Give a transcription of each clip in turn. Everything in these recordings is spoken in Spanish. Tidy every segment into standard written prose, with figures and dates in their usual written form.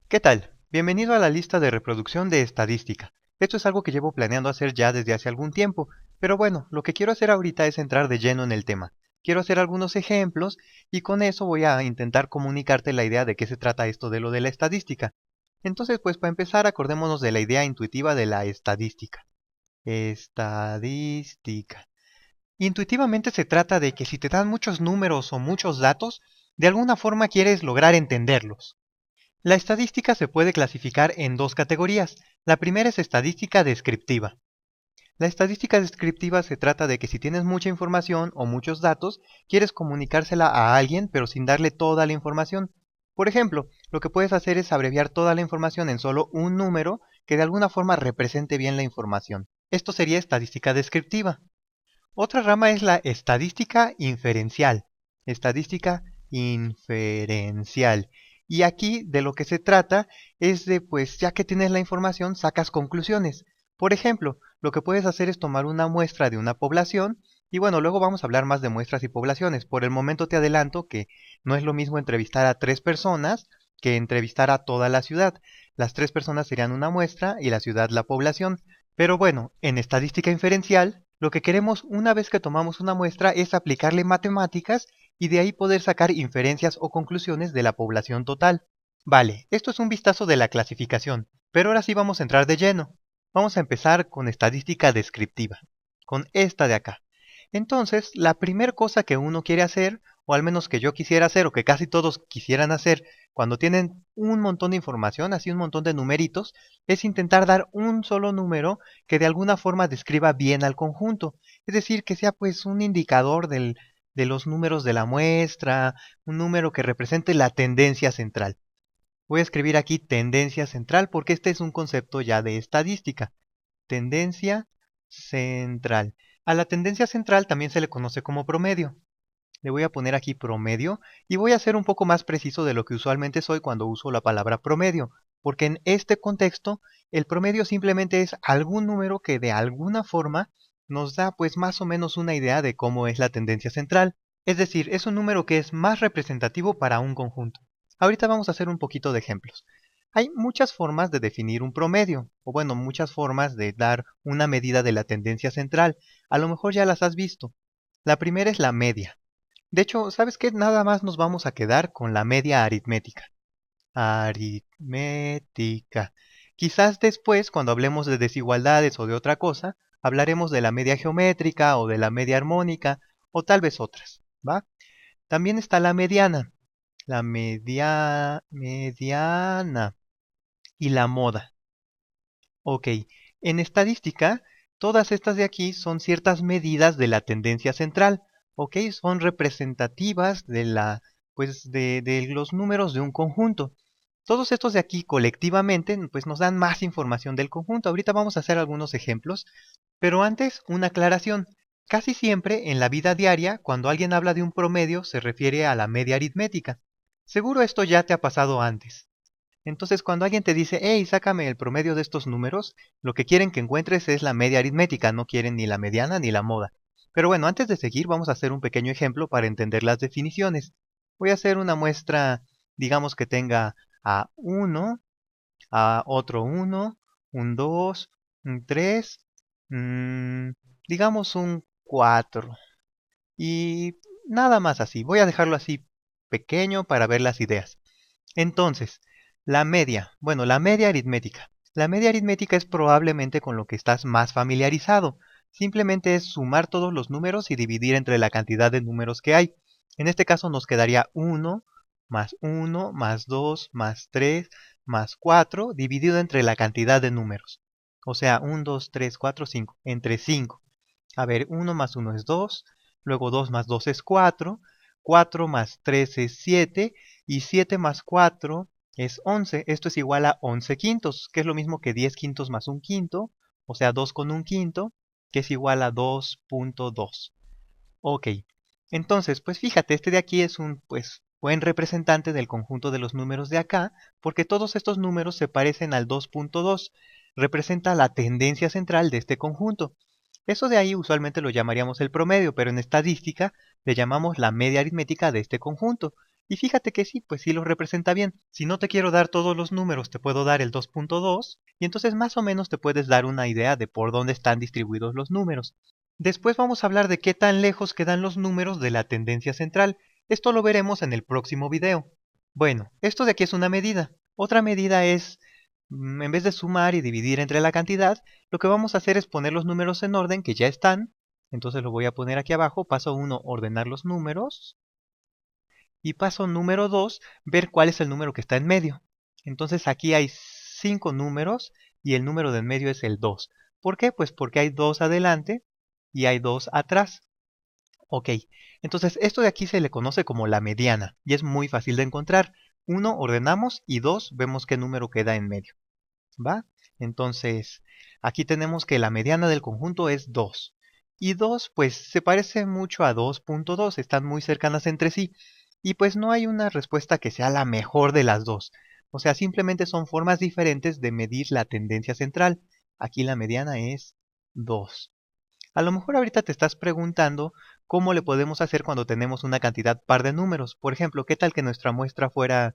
¿Qué tal? Bienvenido a la lista de reproducción de estadística. Esto es algo que llevo planeando hacer ya desde hace algún tiempo, pero bueno, lo que quiero hacer ahorita es entrar de lleno en el tema. Quiero hacer algunos ejemplos y con eso voy a intentar comunicarte la idea de qué se trata esto de lo de la estadística. Entonces, pues para empezar, acordémonos de la idea intuitiva de la estadística. Estadística. Intuitivamente se trata de que si te dan muchos números o muchos datos, de alguna forma quieres lograr entenderlos. La estadística se puede clasificar en dos categorías. La primera es estadística descriptiva. La estadística descriptiva se trata de que si tienes mucha información o muchos datos, quieres comunicársela a alguien pero sin darle toda la información. Por ejemplo, lo que puedes hacer es abreviar toda la información en solo un número que de alguna forma represente bien la información. Esto sería estadística descriptiva. Otra rama es la estadística inferencial. Estadística inferencial. Y aquí de lo que se trata es de, pues ya que tienes la información, sacas conclusiones. Por ejemplo, lo que puedes hacer es tomar una muestra de una población, y bueno, luego vamos a hablar más de muestras y poblaciones. Por el momento te adelanto que no es lo mismo entrevistar a 3 personas que entrevistar a toda la ciudad. Las 3 personas serían una muestra y la ciudad la población. Pero bueno, en estadística inferencial, lo que queremos una vez que tomamos una muestra es aplicarle matemáticas y de ahí poder sacar inferencias o conclusiones de la población total. Vale, esto es un vistazo de la clasificación, pero ahora sí vamos a entrar de lleno. Vamos a empezar con estadística descriptiva, con esta de acá. Entonces, la primera cosa que uno quiere hacer, o al menos que yo quisiera hacer, o que casi todos quisieran hacer, cuando tienen un montón de información, así un montón de numeritos, es intentar dar un solo número que de alguna forma describa bien al conjunto. Es decir, que sea pues un indicador de los números de la muestra, un número que represente la tendencia central. Voy a escribir aquí tendencia central porque este es un concepto ya de estadística. Tendencia central. A la tendencia central también se le conoce como promedio. Le voy a poner aquí promedio y voy a ser un poco más preciso de lo que usualmente soy cuando uso la palabra promedio, porque en este contexto el promedio simplemente es algún número que de alguna forma nos da pues más o menos una idea de cómo es la tendencia central. Es decir, es un número que es más representativo para un conjunto. Ahorita vamos a hacer un poquito de ejemplos. Hay muchas formas de definir un promedio, o bueno, muchas formas de dar una medida de la tendencia central. A lo mejor ya las has visto. La primera es la media. De hecho, ¿sabes qué? Nada más nos vamos a quedar con la media aritmética. Aritmética. Quizás después, cuando hablemos de desigualdades o de otra cosa, hablaremos de la media geométrica o de la media armónica o tal vez otras, ¿va? También está la mediana. La mediana y la moda. Ok, en estadística, todas estas de aquí son ciertas medidas de la tendencia central, ok, son representativas de pues de los números de un conjunto. Todos estos de aquí colectivamente, pues nos dan más información del conjunto. Ahorita vamos a hacer algunos ejemplos, pero antes una aclaración. Casi siempre en la vida diaria, cuando alguien habla de un promedio, se refiere a la media aritmética. Seguro esto ya te ha pasado antes. Entonces, cuando alguien te dice, hey, sácame el promedio de estos números, lo que quieren que encuentres es la media aritmética, no quieren ni la mediana ni la moda. Pero bueno, antes de seguir, vamos a hacer un pequeño ejemplo para entender las definiciones. Voy a hacer una muestra, digamos que tenga a 1, a otro 1, un 2, un 3, mm, digamos un 4. Y nada más así. Voy a dejarlo así pequeño para ver las ideas. Entonces, la media. Bueno, la media aritmética. La media aritmética es probablemente con lo que estás más familiarizado. Simplemente es sumar todos los números y dividir entre la cantidad de números que hay. En este caso nos quedaría 1 más 2 más 3 más 4 dividido entre la cantidad de números. O sea, 1, 2, 3, 4, 5. Entre 5. A ver, 1 más 1 es 2, luego 2 más 2 es 4, 4 más 3 es 7 y 7 más 4 es 11. Esto es igual a 11 quintos, que es lo mismo que 10 quintos más un quinto, o sea 2 con un quinto, que es igual a 2.2. Ok, entonces, pues fíjate, este de aquí es un pues buen representante del conjunto de los números de acá, porque todos estos números se parecen al 2.2, representa la tendencia central de este conjunto. Eso de ahí usualmente lo llamaríamos el promedio, pero en estadística le llamamos la media aritmética de este conjunto. Y fíjate que sí, pues sí lo representa bien. Si no te quiero dar todos los números, te puedo dar el 2.2 y entonces más o menos te puedes dar una idea de por dónde están distribuidos los números. Después vamos a hablar de qué tan lejos quedan los números de la tendencia central. Esto lo veremos en el próximo video. Bueno, esto de aquí es una medida. Otra medida es, en vez de sumar y dividir entre la cantidad, lo que vamos a hacer es poner los números en orden que ya están. Entonces lo voy a poner aquí abajo. Paso 1, ordenar los números. Y paso número 2, ver cuál es el número que está en medio. Entonces aquí hay 5 números y el número de en medio es el 2. ¿Por qué? Pues porque hay 2 adelante y hay 2 atrás. Ok, entonces esto de aquí se le conoce como la mediana y es muy fácil de encontrar. 1 ordenamos y 2 vemos qué número queda en medio. ¿Va? Entonces aquí tenemos que la mediana del conjunto es 2. Y 2 pues se parece mucho a 2.2, están muy cercanas entre sí. Y pues no hay una respuesta que sea la mejor de las dos. O sea, simplemente son formas diferentes de medir la tendencia central. Aquí la mediana es 2. A lo mejor ahorita te estás preguntando cómo le podemos hacer cuando tenemos una cantidad par de números. Por ejemplo, ¿qué tal que nuestra muestra fuera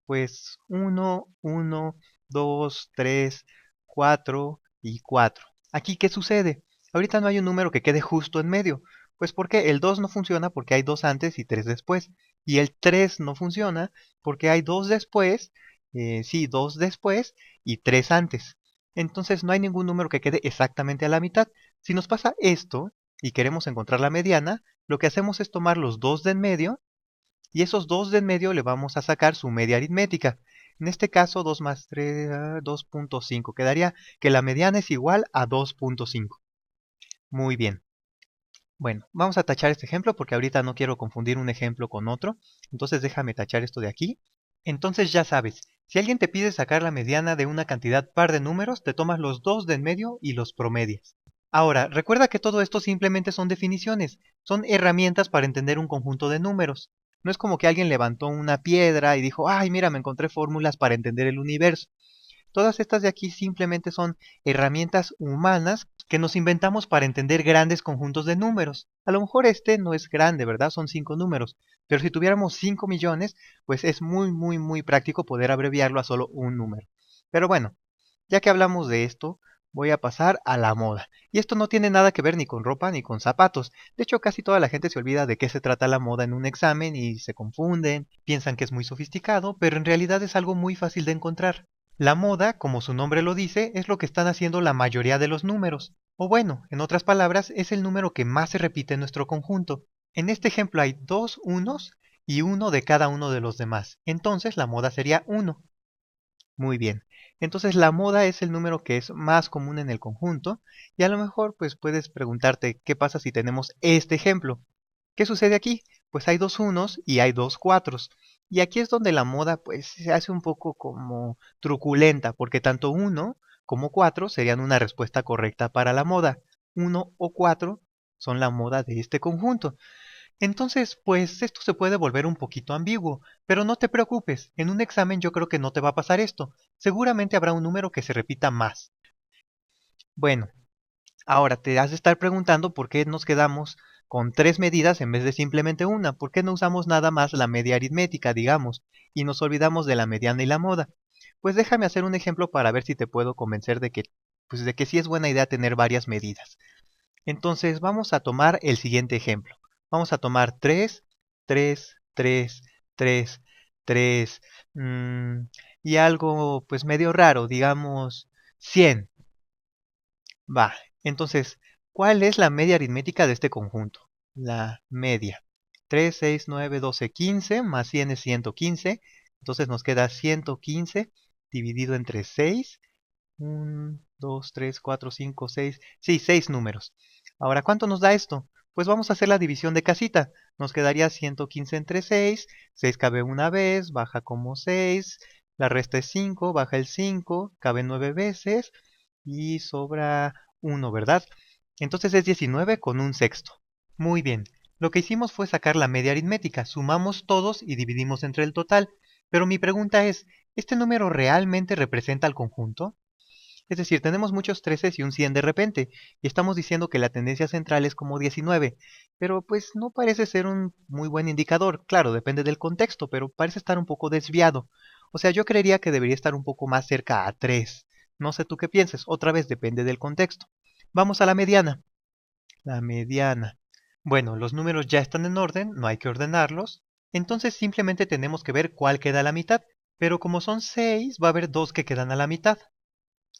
pues 1, 1, 2, 3, 4 y 4? Aquí, ¿qué sucede? Ahorita no hay un número que quede justo en medio. Pues porque el 2 no funciona porque hay 2 antes y 3 después. Y el 3 no funciona porque hay 2 después, sí, 2 después y 3 antes. Entonces no hay ningún número que quede exactamente a la mitad. Si nos pasa esto y queremos encontrar la mediana, lo que hacemos es tomar los 2 de en medio y esos 2 de en medio le vamos a sacar su media aritmética. En este caso 2 más 3, 2.5. Quedaría que la mediana es igual a 2.5. Muy bien. Bueno, vamos a tachar este ejemplo porque ahorita no quiero confundir un ejemplo con otro. Entonces déjame tachar esto de aquí. Entonces ya sabes, si alguien te pide sacar la mediana de una cantidad par de números, te tomas los 2 de en medio y los promedias. Ahora, recuerda que todo esto simplemente son definiciones, son herramientas para entender un conjunto de números. No es como que alguien levantó una piedra y dijo, ay, mira, me encontré fórmulas para entender el universo. Todas estas de aquí simplemente son herramientas humanas que nos inventamos para entender grandes conjuntos de números. A lo mejor este no es grande, ¿verdad? Son 5 números. Pero si tuviéramos 5 millones, pues es muy práctico poder abreviarlo a solo un número. Pero bueno, ya que hablamos de esto, voy a pasar a la moda. Y esto no tiene nada que ver ni con ropa ni con zapatos. De hecho, casi toda la gente se olvida de qué se trata la moda en un examen y se confunden, piensan que es muy sofisticado, pero en realidad es algo muy fácil de encontrar. La moda, como su nombre lo dice, es lo que están haciendo la mayoría de los números. O bueno, en otras palabras, es el número que más se repite en nuestro conjunto. En este ejemplo hay 2 unos y uno de cada uno de los demás. Entonces la moda sería 1. Muy bien. Entonces la moda es el número que es más común en el conjunto y a lo mejor pues puedes preguntarte qué pasa si tenemos este ejemplo. ¿Qué sucede aquí? Pues hay 2 unos y hay 2 cuatros. Y aquí es donde la moda pues se hace un poco como truculenta porque tanto 1 como 4 serían una respuesta correcta para la moda. 1 o 4 son la moda de este conjunto. Entonces, pues esto se puede volver un poquito ambiguo, pero no te preocupes, en un examen yo creo que no te va a pasar esto. Seguramente habrá un número que se repita más. Bueno, ahora te has de estar preguntando por qué nos quedamos con 3 medidas en vez de simplemente una. ¿Por qué no usamos nada más la media aritmética, digamos, y nos olvidamos de la mediana y la moda? Pues déjame hacer un ejemplo para ver si te puedo convencer de que sí es buena idea tener varias medidas. Entonces vamos a tomar el siguiente ejemplo. Vamos a tomar 3, 3, 3, 3, 3 y algo pues medio raro, digamos 100. Va, entonces, ¿cuál es la media aritmética de este conjunto? La media. 3, 6, 9, 12, 15 más 100 es 115. Entonces nos queda 115 dividido entre 6. 1, 2, 3, 4, 5, 6. Sí, 6 números. Ahora, ¿cuánto nos da esto? Pues vamos a hacer la división de casita. Nos quedaría 115 entre 6. 6 cabe una vez, baja como 6. La resta es 5, baja el 5, cabe 9 veces y sobra 1, ¿verdad? Entonces es 19 con un sexto. Muy bien. Lo que hicimos fue sacar la media aritmética. Sumamos todos y dividimos entre el total. Pero mi pregunta es, ¿este número realmente representa al conjunto? Es decir, tenemos muchos 13 y un 100 de repente, y estamos diciendo que la tendencia central es como 19, pero pues no parece ser un muy buen indicador. Claro, depende del contexto, pero parece estar un poco desviado. O sea, yo creería que debería estar un poco más cerca a 3. No sé tú qué pienses, otra vez depende del contexto. Vamos a la mediana. La mediana. Bueno, los números ya están en orden, no hay que ordenarlos. Entonces simplemente tenemos que ver cuál queda a la mitad. Pero como son 6, va a haber dos que quedan a la mitad.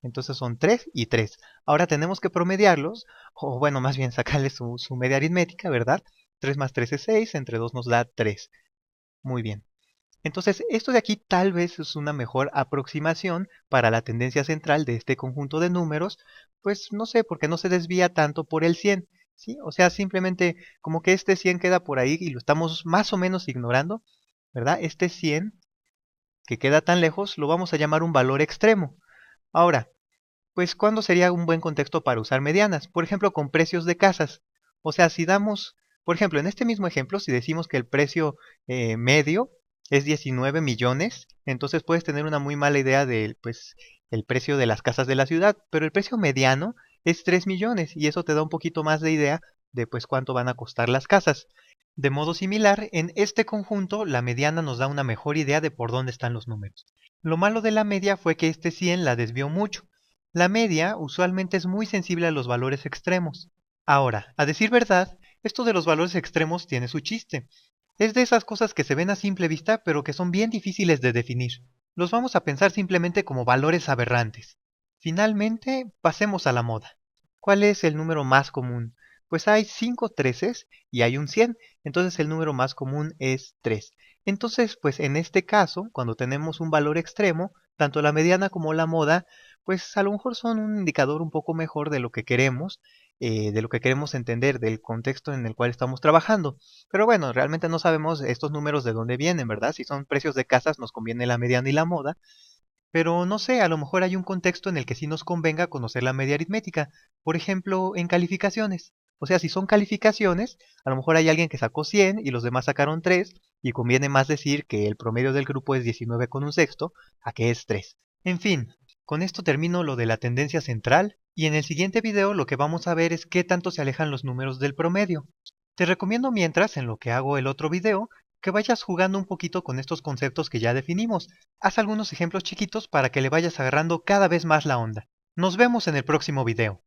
Entonces son 3 y 3. Ahora tenemos que promediarlos, o bueno, más bien sacarle su media aritmética, ¿verdad? 3 más 3 es 6, entre 2 nos da 3. Muy bien. Entonces, esto de aquí tal vez es una mejor aproximación para la tendencia central de este conjunto de números, pues no sé, porque no se desvía tanto por el 100, ¿sí? O sea, simplemente como que este 100 queda por ahí y lo estamos más o menos ignorando, ¿verdad? Este 100 que queda tan lejos lo vamos a llamar un valor extremo. Ahora, pues ¿cuándo sería un buen contexto para usar medianas? Por ejemplo, con precios de casas. O sea, si damos, por ejemplo, en este mismo ejemplo, si decimos que el precio medio es 19 millones, entonces puedes tener una muy mala idea del, pues, el precio de las casas de la ciudad, pero el precio mediano es 3 millones y eso te da un poquito más de idea de pues cuánto van a costar las casas. De modo similar, en este conjunto, la mediana nos da una mejor idea de por dónde están los números. Lo malo de la media fue que este 100 la desvió mucho. La media usualmente es muy sensible a los valores extremos. Ahora, a decir verdad, esto de los valores extremos tiene su chiste. Es de esas cosas que se ven a simple vista, pero que son bien difíciles de definir. Los vamos a pensar simplemente como valores aberrantes. Finalmente, pasemos a la moda. ¿Cuál es el número más común? Pues hay 5 treces y hay un 100, entonces el número más común es 3. Entonces, pues en este caso, cuando tenemos un valor extremo, tanto la mediana como la moda, pues a lo mejor son un indicador un poco mejor de lo que queremos entender, del contexto en el cual estamos trabajando. Pero bueno, realmente no sabemos estos números de dónde vienen, ¿verdad? Si son precios de casas, nos conviene la mediana y la moda. Pero no sé, a lo mejor hay un contexto en el que sí nos convenga conocer la media aritmética. Por ejemplo, en calificaciones. O sea, si son calificaciones, a lo mejor hay alguien que sacó 100 y los demás sacaron 3, y conviene más decir que el promedio del grupo es 19 con un sexto, a que es 3. En fin, con esto termino lo de la tendencia central, y en el siguiente video lo que vamos a ver es qué tanto se alejan los números del promedio. Te recomiendo mientras, en lo que hago el otro video, que vayas jugando un poquito con estos conceptos que ya definimos. Haz algunos ejemplos chiquitos para que le vayas agarrando cada vez más la onda. Nos vemos en el próximo video.